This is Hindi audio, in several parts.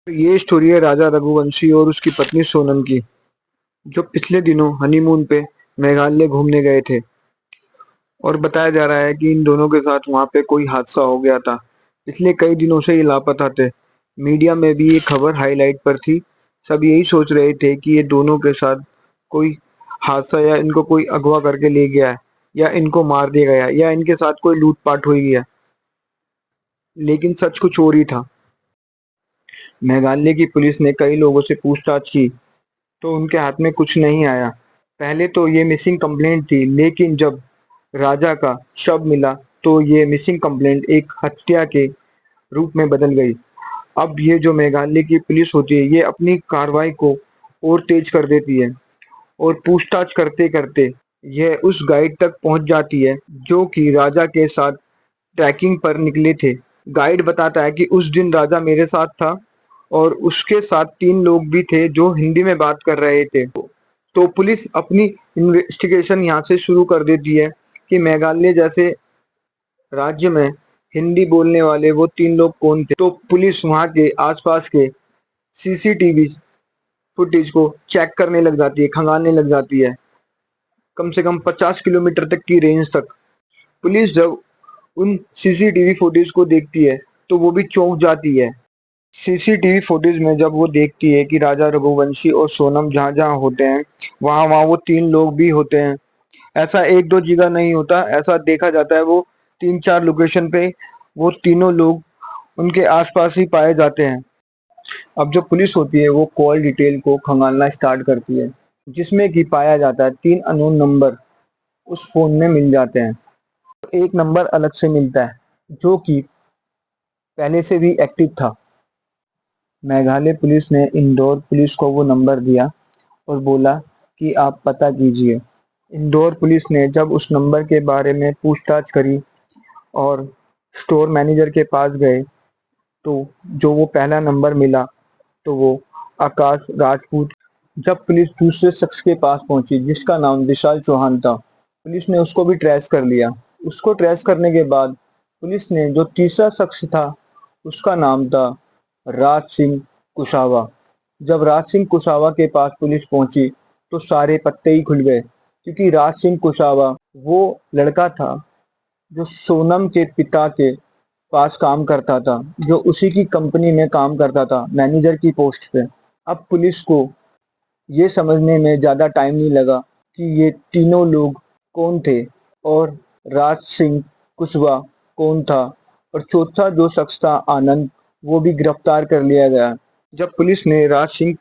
ये स्टोरी है राजा रघुवंशी और उसकी पत्नी सोनम की, जो पिछले दिनों हनीमून पे मेघालय घूमने गए थे। और बताया जा रहा है कि इन दोनों के साथ वहां पे कोई हादसा हो गया था, इसलिए कई दिनों से ये लापता थे। मीडिया में भी ये खबर हाईलाइट पर थी। सब यही सोच रहे थे कि ये दोनों के साथ कोई हादसा, या इनको कोई अगवा करके ले गया है, या इनको मार दिया गया, या इनके साथ कोई लूटपाट हुई है। लेकिन सच कुछ और ही था। मेघालय की पुलिस ने कई लोगों से पूछताछ की तो उनके हाथ में कुछ नहीं आया। पहले तो ये मिसिंग कंप्लेंट थी, लेकिन जब राजा का शव मिला तो ये मिसिंग कंप्लेंट एक हत्या के रूप में बदल गई। अब ये जो मेघालय की पुलिस होती है, ये अपनी कार्रवाई को और तेज कर देती है, और पूछताछ करते करते यह उस गाइड तक पहुंच जाती है जो कि राजा के साथ ट्रैकिंग पर निकले थे। गाइड बताता है कि उस दिन राजा मेरे साथ था और उसके साथ 3 लोग भी थे जो हिंदी में बात कर रहे थे। तो पुलिस अपनी इन्वेस्टिगेशन यहाँ से शुरू कर देती है कि मेघालय जैसे राज्य में हिंदी बोलने वाले वो 3 लोग कौन थे। तो पुलिस वहाँ के आसपास के सीसीटीवी फुटेज को चेक करने लग जाती है, खंगालने लग जाती है, कम से कम 50 किलोमीटर तक की रेंज तक। पुलिस जब उन सीसीटीवी फुटेज को देखती है तो वो भी चौंक जाती है। सीसीटीवी फुटेज में जब वो देखती है कि राजा रघुवंशी और सोनम जहाँ जहाँ होते हैं, वहाँ वहाँ वो 3 लोग भी होते हैं। ऐसा एक दो जगह नहीं होता, ऐसा देखा जाता है वो 3-4 लोकेशन पे वो तीनों लोग उनके आसपास ही पाए जाते हैं। अब जो पुलिस होती है वो कॉल डिटेल को खंगालना स्टार्ट करती है, जिसमें कि पाया जाता है 3 अननोन नंबर उस फोन में मिल जाते हैं। एक नंबर अलग से मिलता है जो कि पहले से भी एक्टिव था। मेघालय पुलिस ने इंदौर पुलिस को वो नंबर दिया और बोला कि आप पता कीजिए। इंदौर पुलिस ने जब उस नंबर के बारे में पूछताछ करी और स्टोर मैनेजर के पास गए, तो जो वो पहला नंबर मिला तो वो आकाश राजपूत। जब पुलिस दूसरे शख्स के पास पहुंची जिसका नाम विशाल चौहान था, पुलिस ने उसको भी ट्रेस कर लिया। उसको ट्रेस करने के बाद पुलिस ने जो तीसरा शख्स था उसका नाम था राज सिंह कुशावा। जब राज सिंह कुशावा के पास पुलिस पहुंची तो सारे पत्ते ही खुल गए, क्योंकि राज सिंह कुशावा वो लड़का था जो सोनम के पिता के पास काम करता था, जो उसी की कंपनी में काम करता था मैनेजर की पोस्ट पे। अब पुलिस को ये समझने में ज्यादा टाइम नहीं लगा कि ये तीनों लोग कौन थे और राज सिंह कुशवाहा कौन था, और चौथा जो शख्स था आनंद, वो भी गिरफ्तार कर लिया गया। जब पुलिस ने राज सिंह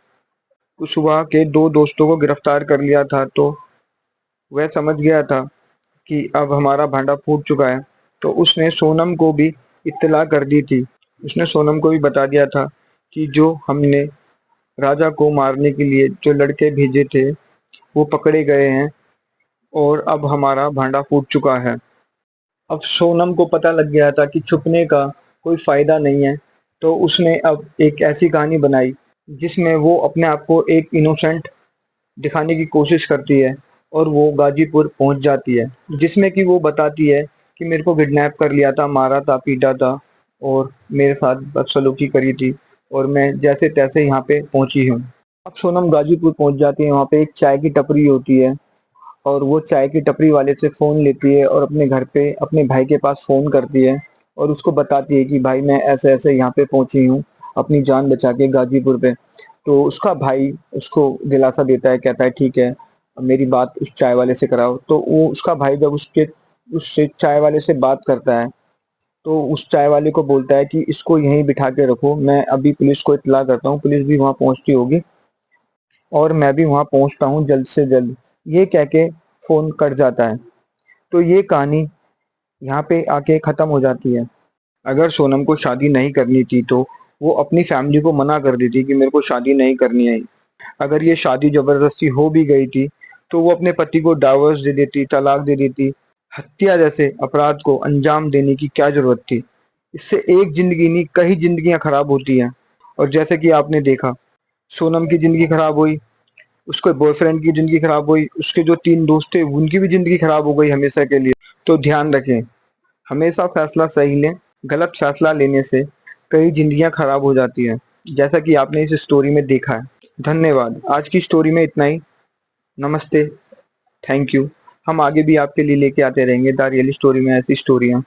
कुशवाहा के 2 दोस्तों को गिरफ्तार कर लिया था तो वह समझ गया था कि अब हमारा भांडा फूट चुका है। तो उसने सोनम को भी इत्तला कर दी थी। उसने सोनम को भी बता दिया था कि जो हमने राजा को मारने के लिए जो लड़के भेजे थे वो पकड़े गए हैं और अब हमारा भांडा फूट चुका है। अब सोनम को पता लग गया था कि छुपने का कोई फायदा नहीं है, तो उसने अब एक ऐसी कहानी बनाई जिसमें वो अपने आप को एक इनोसेंट दिखाने की कोशिश करती है, और वो गाजीपुर पहुंच जाती है, जिसमें कि वो बताती है कि मेरे को किडनैप कर लिया था, मारा था, पीटा था और मेरे साथ बदसलूकी करी थी, और मैं जैसे तैसे यहाँ पे पहुंची हूँ। अब सोनम गाजीपुर पहुंच जाती है। वहाँ पे एक चाय की टपरी होती है और वो चाय की टपरी वाले से फ़ोन लेती है और अपने घर पे अपने भाई के पास फ़ोन करती है और उसको बताती है कि भाई मैं ऐसे ऐसे यहाँ पे पहुंची हूँ अपनी जान बचा के गाजीपुर पे। तो उसका भाई उसको दिलासा देता है, कहता है ठीक है, मेरी बात उस चाय वाले से कराओ। तो वो उसका भाई जब उससे चाय वाले से बात करता है तो उस चाय वाले को बोलता है कि इसको यहीं बिठा के रखो, मैं अभी पुलिस को इत्तला करता हूँ, पुलिस भी वहाँ पहुंचती होगी और मैं भी वहाँ पहुंचता हूँ जल्द से जल्द। ये कह के फोन कट जाता है। तो ये कहानी यहाँ पे आके खत्म हो जाती है। अगर सोनम को शादी नहीं करनी थी तो वो अपनी फैमिली को मना कर देती कि मेरे को शादी नहीं करनी है। अगर ये शादी जबरदस्ती हो भी गई थी तो वो अपने पति को डाइवोर्स दे देती, तलाक दे देती। हत्या जैसे अपराध को अंजाम देने की क्या जरूरत थी। इससे एक जिंदगी नहीं, कई जिंदगियां खराब होती हैं। और जैसे कि आपने देखा, सोनम की जिंदगी खराब हुई, उसके बॉयफ्रेंड की जिंदगी खराब हुई, उसके जो 3 दोस्त थे उनकी भी जिंदगी खराब हो गई हमेशा के लिए। तो ध्यान रखें, हमेशा फैसला सही लें। गलत फैसला लेने से कई जिंदगियां खराब हो जाती हैं। जैसा कि आपने इस स्टोरी में देखा है। धन्यवाद। आज की स्टोरी में इतना ही। नमस्ते। Thank you. हम आगे भी आपके लिए लेके आते रहेंगे द रियल स्टोरी में ऐसी स्टोरियाँ।